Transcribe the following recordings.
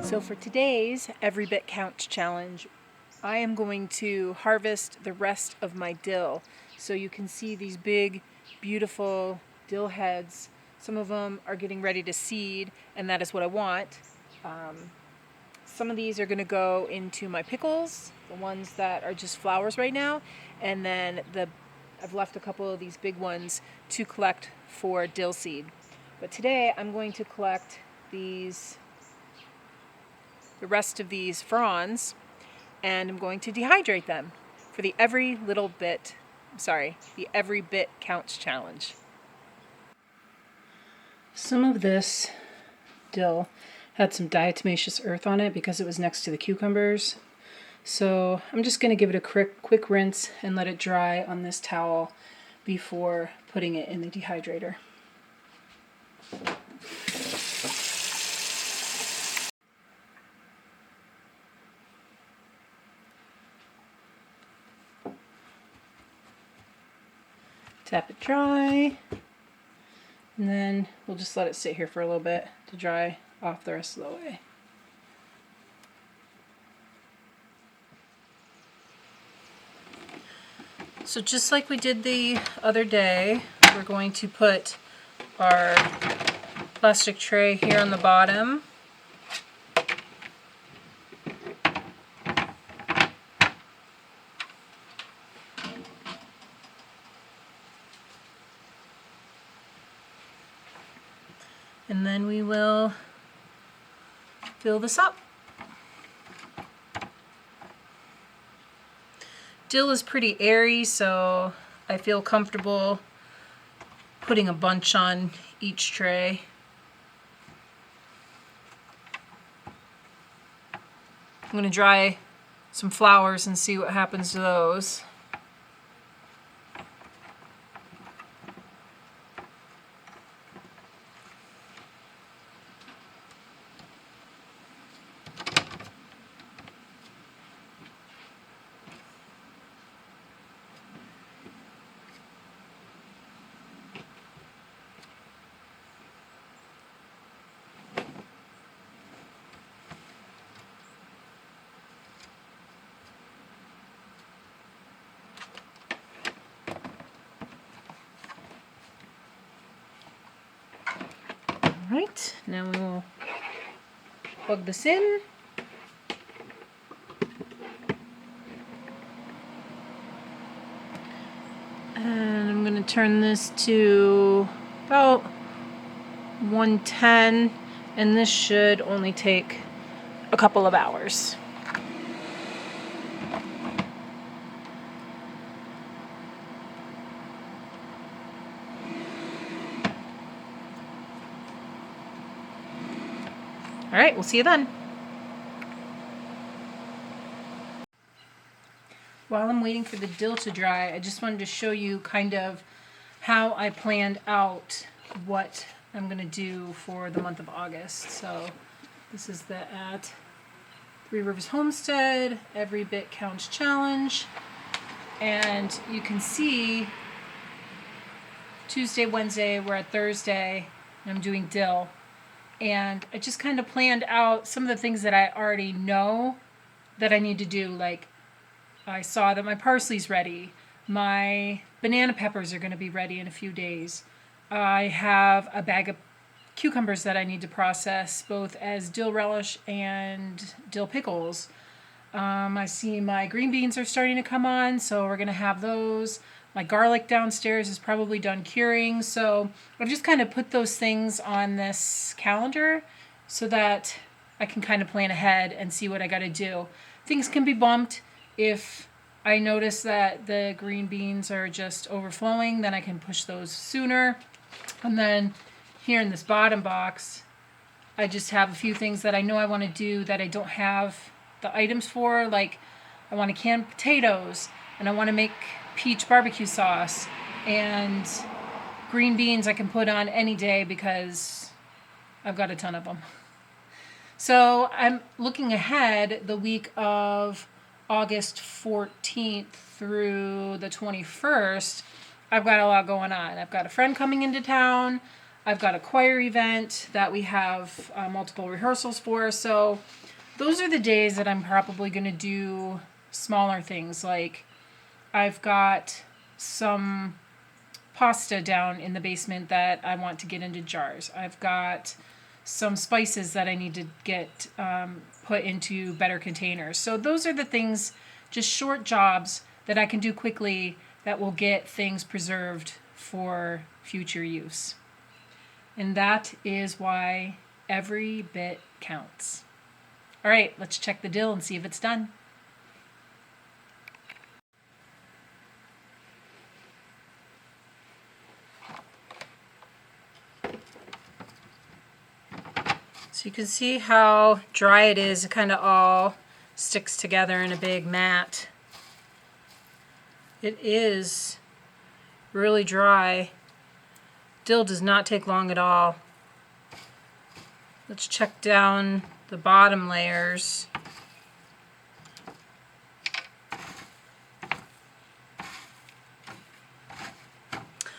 So for today's Every Bit Counts challenge, I am going to harvest the rest of my dill. So you can see these big, beautiful dill heads. Some of them are getting ready to seed, and that is what I want. Some of these are going to go into my pickles, the ones that are just flowers right now, and then I've left a couple of these big ones to collect for dill seed. But today I'm going to collect the rest of these fronds, and I'm going to dehydrate them for the Every Bit Counts challenge. Some of this dill had some diatomaceous earth on it because it was next to the cucumbers. So I'm just going to give it a quick rinse and let it dry on this towel before putting it in the dehydrator. Tap it dry, and then we'll just let it sit here for a little bit to dry off the rest of the way. So just like we did the other day, we're going to put our plastic tray here on the bottom. And then we will fill this up. Dill is pretty airy, so I feel comfortable putting a bunch on each tray. I'm going to dry some flowers and see what happens to those. Alright, now we will plug this in. And I'm going to turn this to about 110, and this should only take a couple of hours. All right, we'll see you then. While I'm waiting for the dill to dry, I just wanted to show you kind of how I planned out what I'm going to do for the month of August. So this is the at Three Rivers Homestead Every Bit Counts challenge. And you can see Tuesday, Wednesday, we're at Thursday, and I'm doing dill. And I just kind of planned out some of the things that I already know that I need to do. Like, I saw that my parsley's ready. My banana peppers are going to be ready in a few days. I have a bag of cucumbers that I need to process, both as dill relish and dill pickles. I see my green beans are starting to come on, so we're going to have those. My garlic downstairs is probably done curing, so I've just kind of put those things on this calendar so that I can kind of plan ahead and see what I got to do. Things can be bumped. If I notice that the green beans are just overflowing, then I can push those sooner. And then here in this bottom box, I just have a few things that I know I want to do that I don't have the items for. Like, I want to can potatoes, and I want to make peach barbecue sauce, and green beans I can put on any day because I've got a ton of them. So I'm looking ahead the week of August 14th through the 21st. I've got a lot going on. I've got a friend coming into town. I've got a choir event that we have multiple rehearsals for. So those are the days that I'm probably going to do smaller things. Like I've got some pasta down in the basement that I want to get into jars. I've got some spices that I need to get put into better containers. So those are the things, just short jobs that I can do quickly that will get things preserved for future use. And that is why every bit counts. All right, let's check the dill and see if it's done. So you can see how dry it is. It kind of all sticks together in a big mat. It is really dry. Dill does not take long at all. Let's check down the bottom layers.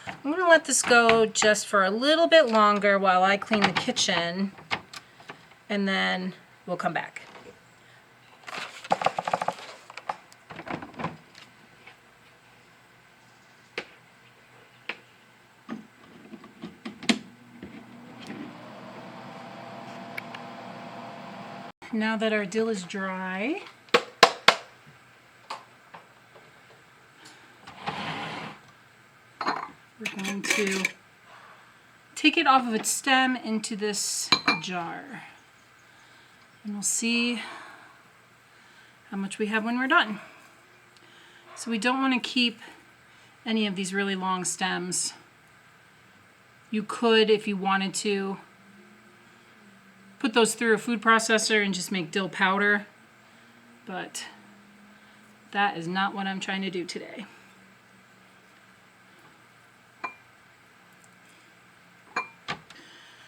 I'm going to let this go just for a little bit longer while I clean the kitchen, and then we'll come back. Now that our dill is dry, we're going to take it off of its stem into this jar. And we'll see how much we have when we're done. So we don't want to keep any of these really long stems. You could, if you wanted to, put those through a food processor and just make dill powder, but that is not what I'm trying to do today.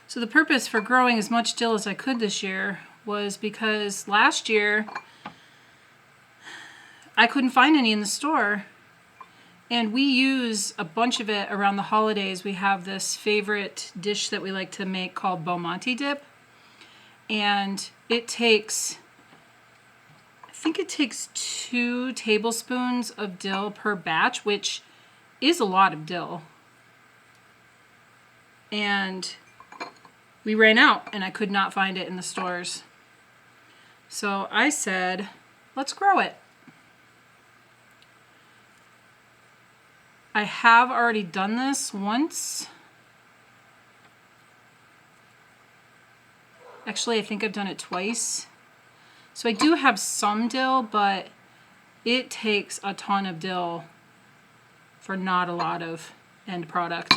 So the purpose for growing as much dill as I could this year was because last year I couldn't find any in the store, and we use a bunch of it around the holidays. We have this favorite dish that we like to make called Beaumonti dip, and it takes, I think it takes 2 tablespoons of dill per batch, which is a lot of dill. And we ran out and I could not find it in the stores. So I said, let's grow it. I have already done this once. Actually, I think I've done it twice. So I do have some dill, but it takes a ton of dill for not a lot of end product.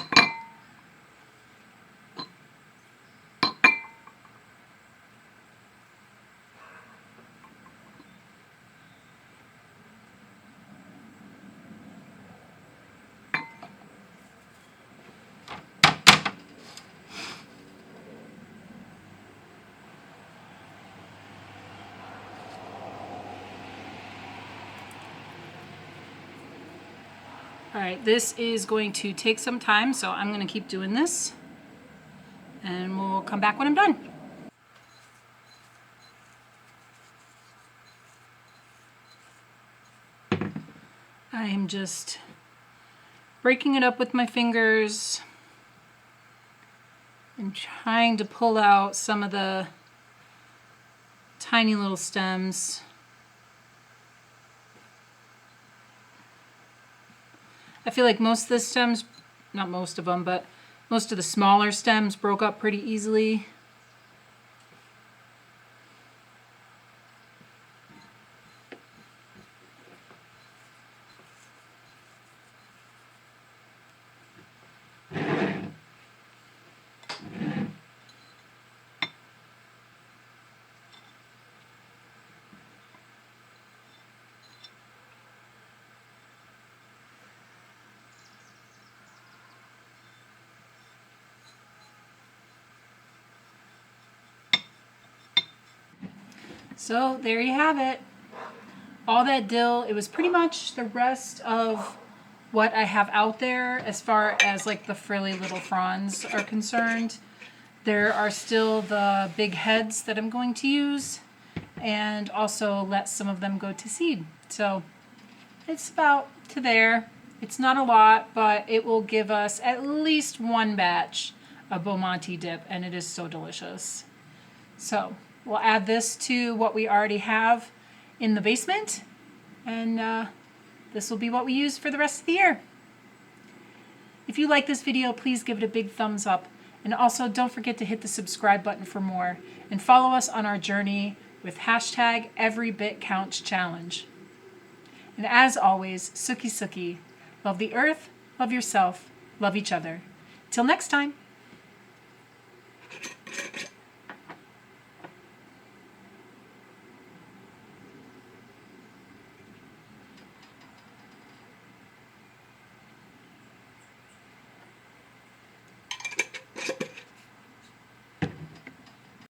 All right, this is going to take some time, so I'm going to keep doing this, and we'll come back when I'm done. I am just breaking it up with my fingers and trying to pull out some of the tiny little stems. I feel like most of the stems, not most of them, but most of the smaller stems broke up pretty easily. So there you have it. All that dill, it was pretty much the rest of what I have out there as far as like the frilly little fronds are concerned. There are still the big heads that I'm going to use, and also let some of them go to seed. So it's about to there. It's not a lot, but it will give us at least one batch of Beaumonti dip, and it is so delicious. So we'll add this to what we already have in the basement, and this will be what we use for the rest of the year. If you like this video, please give it a big thumbs up. And also don't forget to hit the subscribe button for more. And follow us on our journey with hashtag everybitcountschallenge. And as always, Suki Suki. Love the earth, love yourself, love each other. Till next time.